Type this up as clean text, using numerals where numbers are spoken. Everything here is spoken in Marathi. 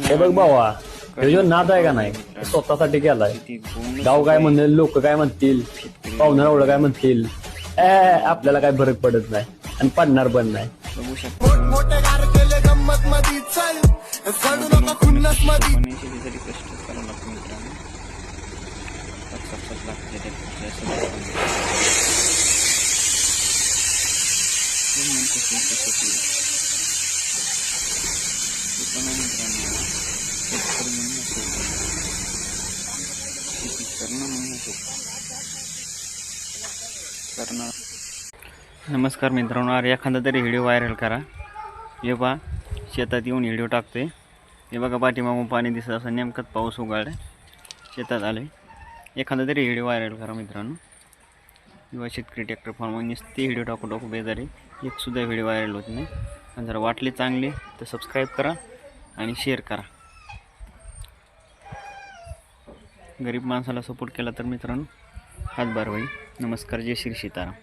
हे बघ भावा, हे जो नाद आहे का नाही स्वतःसाठी केलाय. गाव काय म्हणेल, लोक काय म्हणतील, पाहुणार एवढं काय म्हणतील, आपल्याला काय फरक पडत नाही आणि पडणार पण नाही. बघू शकता कष्ट करावं लागतं मित्रांनो. नमस्कार मित्रांनो, अरे एखादा तरी व्हिडिओ व्हायरल करा. हे पहा, शेतात येऊन व्हिडिओ टाकतोय. हे बघा पाठीमागून पाणी दिसत असं, नेमकंच पाऊस उघडला, शेतात आले. एखादा तरी व्हिडिओ व्हायरल करा मित्रांनो. किंवा शेतकरी ट्रॅक्टर फार्म नुसते व्हिडिओ टाकू बेजारी, एक सुद्धा व्हिडिओ व्हायरल होत नाही. आणि जर वाटले चांगले तर सबस्क्राईब करा आणि शेअर करा. गरीब माणसाला सपोर्ट केला तर मित्रांनो हातभार होईल. नमस्कार, जय श्री सीताराम.